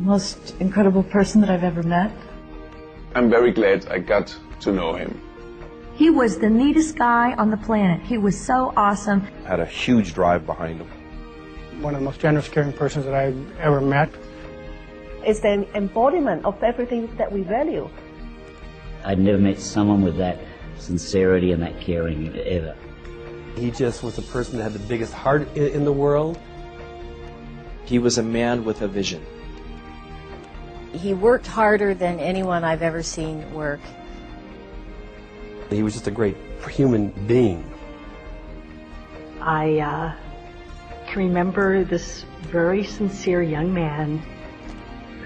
most incredible person that I've ever met. I'm very glad I got to know him. He was the neatest guy on the planet. He was so awesome. Had a huge drive behind him. One of the most generous, caring persons that I've ever met. It's the embodiment of everything that we value. I'd never met someone with that sincerity and that caring ever. He just was a person that had the biggest heart in the world. He was a man with a vision. He worked harder than anyone I've ever seen work. He was just a great human being. I can remember this very sincere young man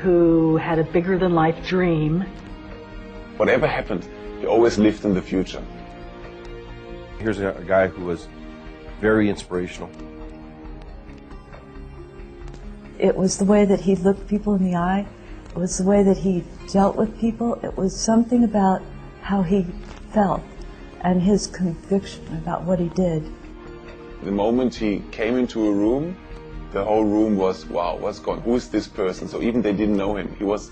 who had a bigger-than-life dream. Whatever happened, he always lived in the future. Here's a guy who was very inspirational. It was the way that he looked people in the eye. It was the way that he dealt with people. It was something about how he felt and his conviction about what he did. The moment he came into a room, the whole room was, wow, what's going on? Who is this person? So even they didn't know him. He was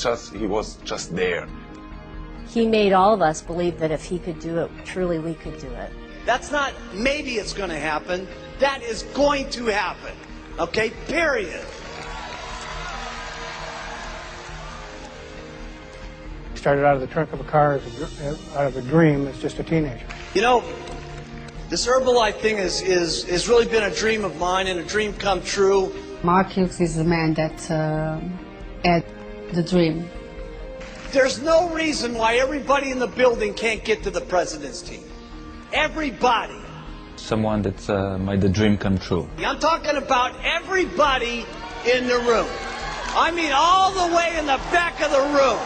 just there. He made all of us believe that if he could do it, truly we could do it. That's not maybe it's going to happen. That is going to happen. Okay, period. He started out of the trunk of a car out of a dream as just a teenager. You know, this Herbalife thing is really been a dream of mine and a dream come true. Mark Hughes is the man that had the dream. There's no reason why everybody in the building can't get to the president's team. Everybody. Someone that made the dream come true. I'm talking about everybody in the room. I mean all the way in the back of the room.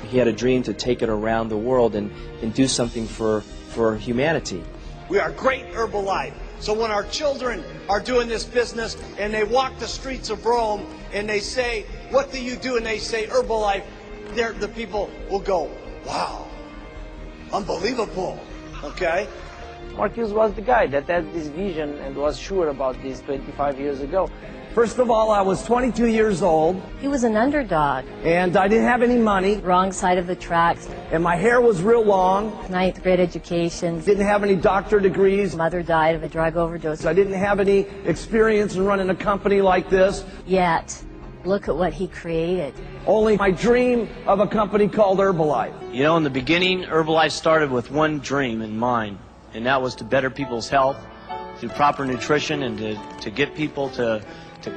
He had a dream to take it around the world and do something for humanity. We are great Herbalife. So when our children are doing this business and they walk the streets of Rome and they say, what do you do? And they say Herbalife, the people will go, wow, unbelievable, okay? Mark Hughes was the guy that had this vision and was sure about this 25 years ago. First of all, I was 22 years old. He was an underdog. And I didn't have any money. Wrong side of the tracks. And my hair was real long. 9th grade education. Didn't have any doctor degrees. Mother died of a drug overdose. I didn't have any experience in running a company like this. Yet, look at what he created. Only my dream of a company called Herbalife. You know, in the beginning, Herbalife started with one dream in mind, and that was to better people's health through proper nutrition and to get people to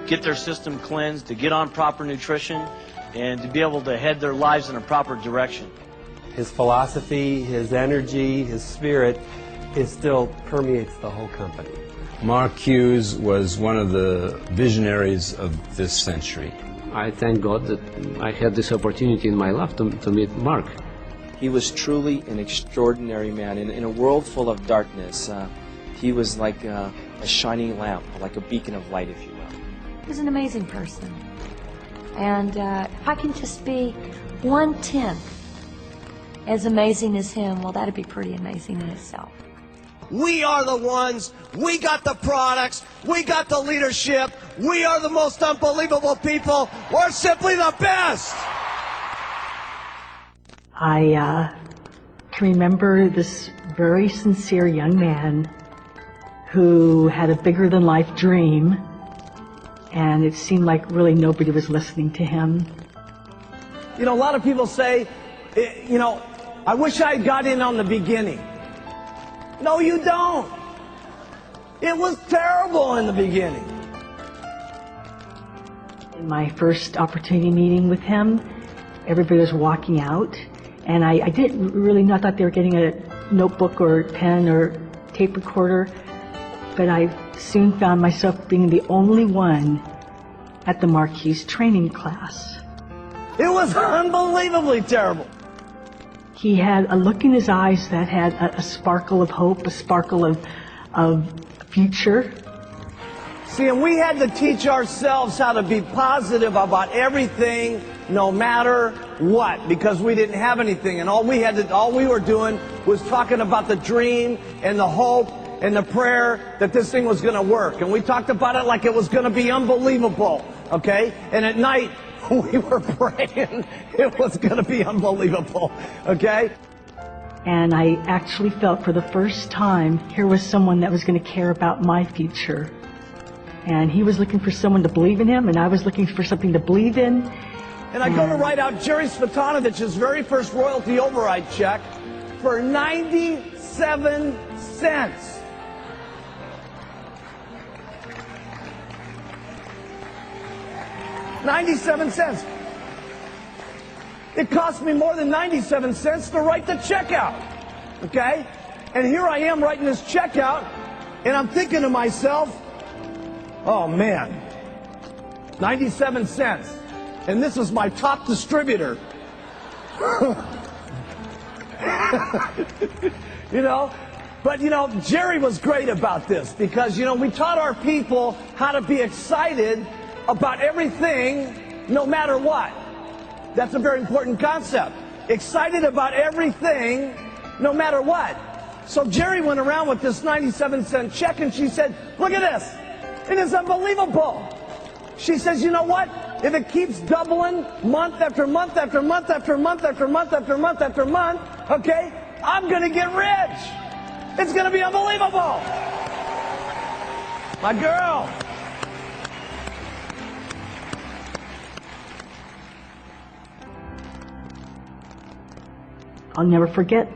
get their system cleansed, to get on proper nutrition, and to be able to head their lives in a proper direction. His philosophy, his energy, his spirit, it still permeates the whole company. Mark Hughes was one of the visionaries of this century. I thank God that I had this opportunity in my life to meet Mark. He was truly an extraordinary man. In a world full of darkness, he was like a shining lamp, like a beacon of light, if you will. He was an amazing person. And if I can just be 1/10 as amazing as him, well, that'd be pretty amazing in itself. We are the ones, we got the products, we got the leadership, we are the most unbelievable people, we're simply the best! I can remember this very sincere young man who had a bigger-than-life dream, and it seemed like really nobody was listening to him. You know, a lot of people say, you know, I wish I got in on the beginning. No, you don't. It was terrible in the beginning. In my first opportunity meeting with him, everybody was walking out, and I didn't really know, I thought they were getting a notebook or pen or tape recorder, but I soon found myself being the only one at the Mark Hughes training class. It was unbelievably terrible. He had a look in his eyes that had a sparkle of hope, a sparkle of future. See, and we had to teach ourselves how to be positive about everything, no matter what, because we didn't have anything, and all we were doing was talking about the dream and the hope and the prayer that this thing was going to work. And we talked about it like it was going to be unbelievable, okay? And at night, we were praying it was going to be unbelievable, okay? And I actually felt for the first time here was someone that was going to care about my future. And he was looking for someone to believe in him, and I was looking for something to believe in. And I go to write out Jerry Svetanovich's very first royalty override check for 97 cents. $0.97. It cost me more than 97 cents to write the check out. Okay? And here I am writing this check out, and I'm thinking to myself, oh man, 97 cents. And this is my top distributor. You know? But, you know, Jerry was great about this because, you know, we taught our people how to be excited about everything, no matter what. That's a very important concept. Excited about everything, no matter what. So Jerry went around with this 97-cent check, and she said, look at this. It is unbelievable. She says, you know what? If it keeps doubling month after month after month after month after month after month after month, okay, I'm going to get rich. It's going to be unbelievable. My girl. I'll never forget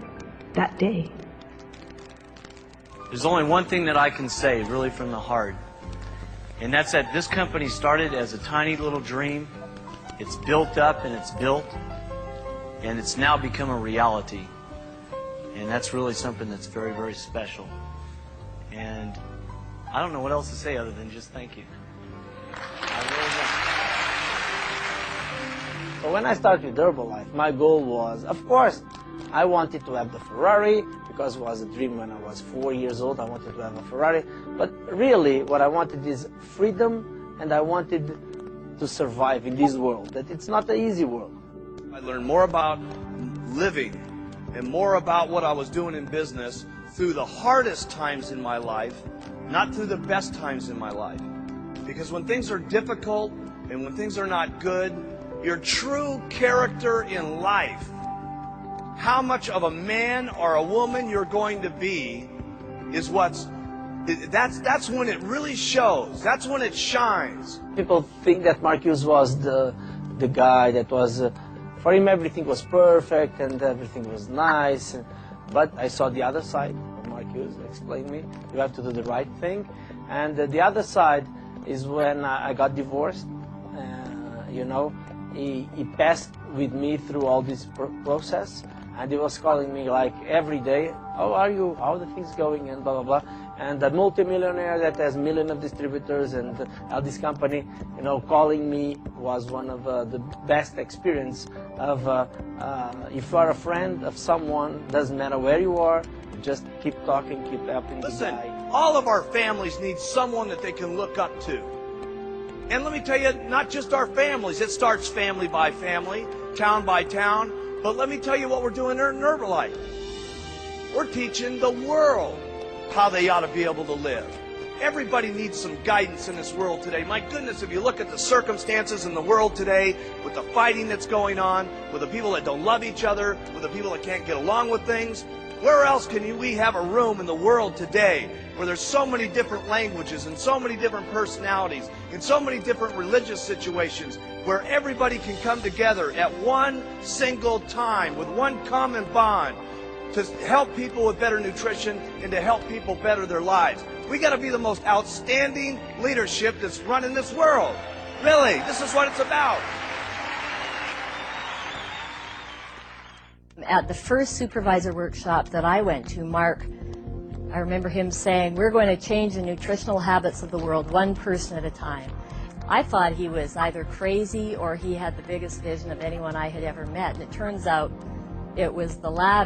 that day. There's only one thing that I can say, really from the heart, and that's that this company started as a tiny little dream. It's built up and it's built, and it's now become a reality. And that's really something that's very, very special. And I don't know what else to say other than just thank you. So when I started with Herbalife, my goal was, of course, I wanted to have the Ferrari, because it was a dream when I was 4 years old. I wanted to have a Ferrari. But really, what I wanted is freedom, and I wanted to survive in this world, that it's not an easy world. I learned more about living and more about what I was doing in business through the hardest times in my life, not through the best times in my life. Because when things are difficult and when things are not good, your true character in life, how much of a man or a woman you're going to be, is that's when it really shows. That's when it shines. People think that Mark Hughes was the guy that was, for him everything was perfect and everything was nice. But I saw the other side of Mark Hughes. Explain me. You have to do the right thing. And the other side is when I got divorced. You know, he passed with me through all this process. And he was calling me like every day, how are you, how are the things going, and blah, blah, blah. And a multimillionaire that has millions of distributors and this company, you know, calling me was one of the best experience of, if you are a friend of someone, doesn't matter where you are, just keep talking, keep helping the Listen, guy. all of our families need someone that they can look up to. And let me tell you, not just our families, it starts family by family, town by town. But let me tell you what we're doing in Herbalife. We're teaching the world how they ought to be able to live. Everybody needs some guidance in this world today. My goodness, if you look at the circumstances in the world today, with the fighting that's going on, with the people that don't love each other, with the people that can't get along with things, where else can we have a room in the world today where there's so many different languages and so many different personalities and so many different religious situations where everybody can come together at one single time with one common bond to help people with better nutrition and to help people better their lives. We got to be the most outstanding leadership that's running this world. Really, this is what it's about. At the first supervisor workshop that I went to, Mark, I remember him saying, we're going to change the nutritional habits of the world one person at a time. I thought he was either crazy or he had the biggest vision of anyone I had ever met, and it turns out it was the latter.